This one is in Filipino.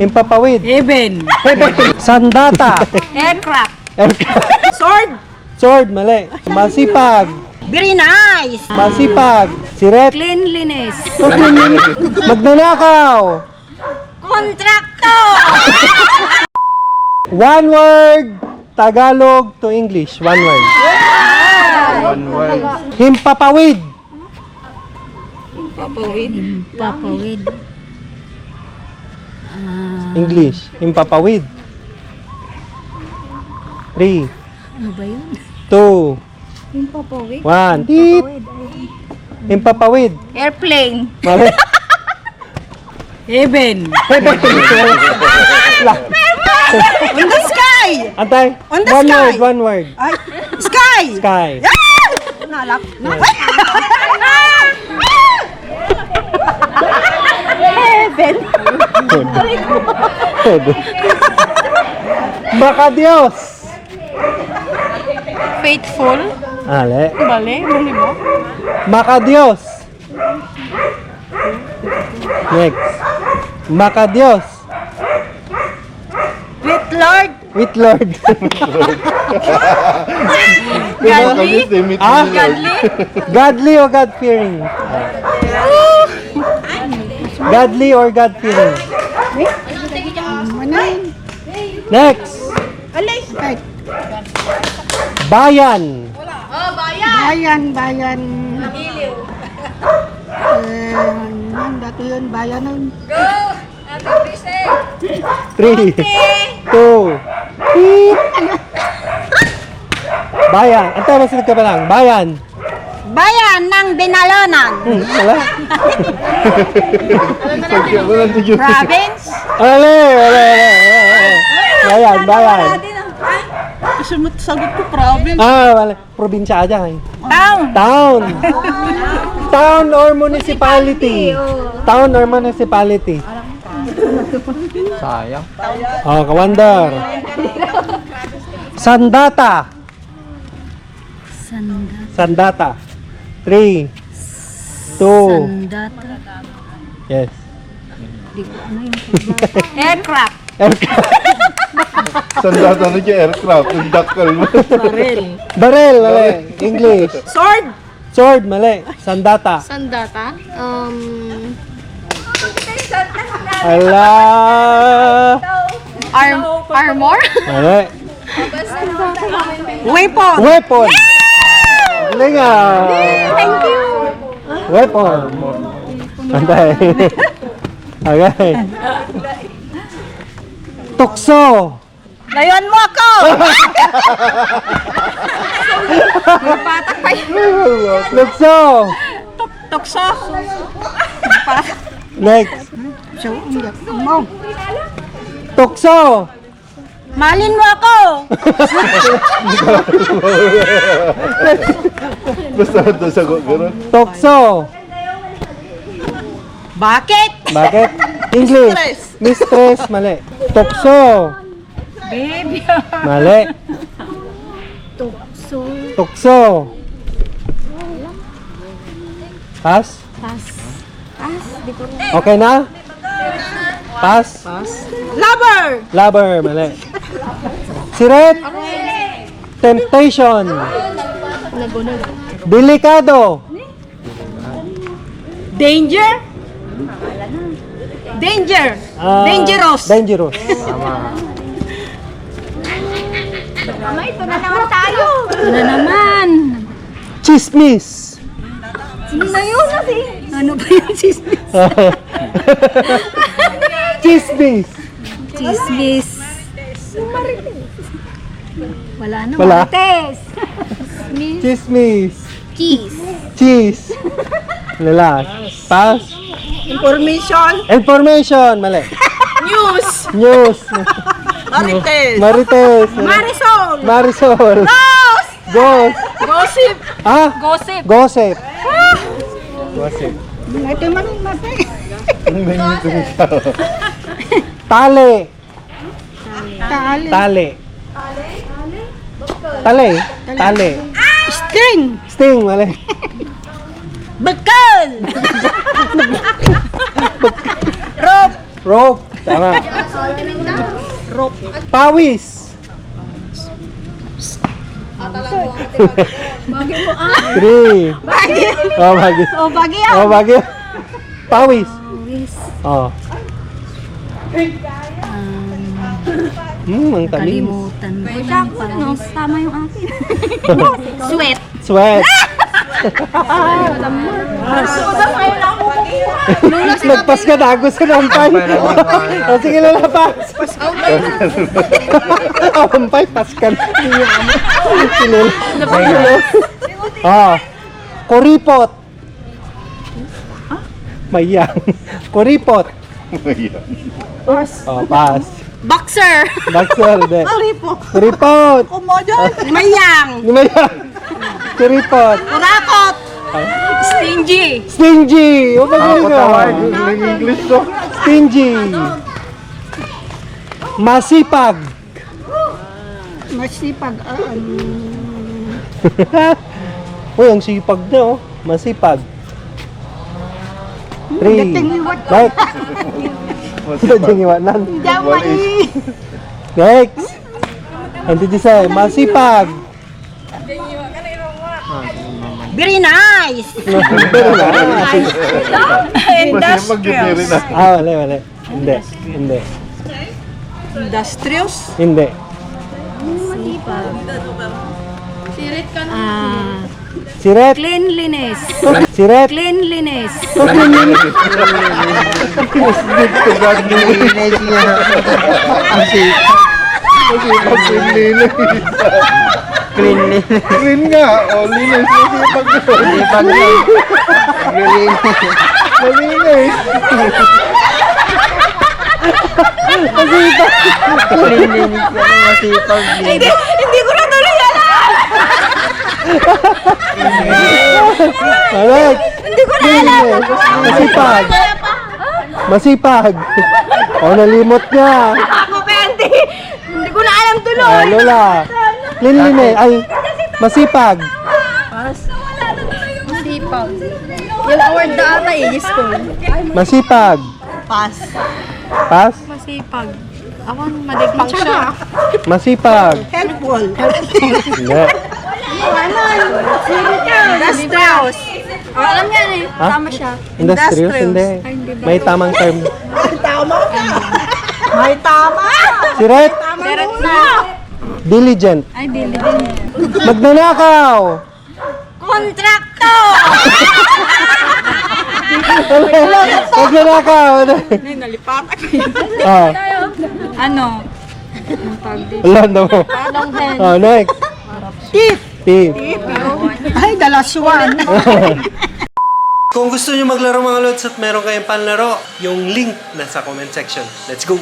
Himpapawid. Heaven. Sandata. Aircraft. Sword. Sword, mali. Masipag. Very nice. Masipag. Siret. Cleanliness. Magnanakaw. Contractor. One word. Tagalog to English. One word. One word. Himpapawid. Papawid. English. Himpapawid. 3, Ano ba yun? 2, Yung papawid? 1. Beep. Himpapawid. Airplane. Mali. Heaven. On the sky. Antay. On the One sky. word. One word. Ay, sky. Sky. Nalak. Heaven. Baka Diyos. Faithful. Ale. Bale, muli mo. Maka Diyos. Next. Maka Diyos. With Lord. With Lord. Godly. Ah? Godly. Godly or God-fearing? Godly or God-fearing? Next. Alay. Bayan. Bayan. Dati yun, bayan nun. 3, 2, beep. Bayan. Antay, masunod ka pa lang. Bayan. Bayan ng Binalonan. Wala. Province. Ale. Bayan. Sagot ko province. Wala. Probinsya aja. Town. Town or municipality. Town or municipality. Sayang. Oh, kawander. Sandata. Sandata. 3, 2, yes. Aircraft. Sandata na siya aircraft. Yung dakal mo. Barel, mali. English. Sword. Sword, mali. Sandata. Sandata. Ala. Armor. Mali. Weapon. Weapon. Galing ah. Thank you. Weapon. Antay. Okay. Tukso. Layuan mo ako. Patak pa yun. Tukso. Tukso. Next. Mo. Tukso. Malin mo ako. Basta ito sagot gano'n. Tukso. Bakit? Bakit? English. Mistress. Mali. Tukso. Baby. Mali. Tukso. Pass? Okay na? Pass? Lover. Lover. Mali. Siret. Temptation. Delikado. Danger. Danger. Dangerous. Dangerous. Mama, ito na naman tayo. Ito na naman. Chismis. Sino na yun? Ano ba yung chismis? Chismis. Chismis. Wala na. Wala. Marites. Chismis. Cheese. Cheese. Lala. Pass. Information. Information. Mali. News. News. Marites. Marites. Marisol. Marisol. Ghost. Ghost. Gossip. Ah? Gossip. Gossip. Gossip. Ito man yung mati. Tali. Tali. Tali. Tali. Tali. String. Sting. Mali. Bekal. Rope. Rope. Tama. Pawis. Bagay mo ah. 3. Bagay. Oh, bagay. O, bagay yan. Oh, bagay. Pawis. Pawis. Oh. Ang tamis. Kalimutan mo. Ano, tama yung akin. Sweat. Sweat. Nagpas ka na, gusto ng pay. O sige na lang, pas. Ampay, pas ka na. Ah, kuripot. Mayang. Kuripot. Oh, pas. Boxer. Boxer, de. Kuripot. Kuripot. Kumodon. Mayang. Mayang. Kuripot. Kurakot. Stingy. Stingy. O, magaling ka. English to. Stingy. Masipag. Masipag. Uy, ang sipag na, oh. Masipag. 3. Right. Dating iwanan. Next. Ang titi masipag. Very nice. Industrious. Ah, wala. Hindi. Industrious. Hindi. Siret. Cleanliness. Siret. Cleanliness. Clean nga. O, linis. Masipag yun. Malinis. Hindi ko na tuloy alam. Alright. Hindi ko na alam. Masipag. Masipag. O, nalimot niya. Ako Candy. Hindi ko na alam tuloy. Ah, Lola. Linline. Ay, masipag. Masipag. Yung award na ata Diyos ko. Masipag. Pass. Pas? Masipag. Ako madigpang siya. Masipag. Helpful. Hindi. Industrious. Alam yan eh. Ha? Tama siya. Industrious? Hindi. May tamang term. May tama. Siret. Meron na. Diligent. Ay, diligent. Magnanakaw. Kontrakto. Magnanakaw. Ay, nalipat ako yun. Ah, Ano? Ang tawag dito. wala na mo. Long hand. Oh, next. Teeth. Teeth. Ay, dalaswan. Kung gusto nyo maglaro mga lods at meron kayong panlaro, yung link nasa comment section. Let's go!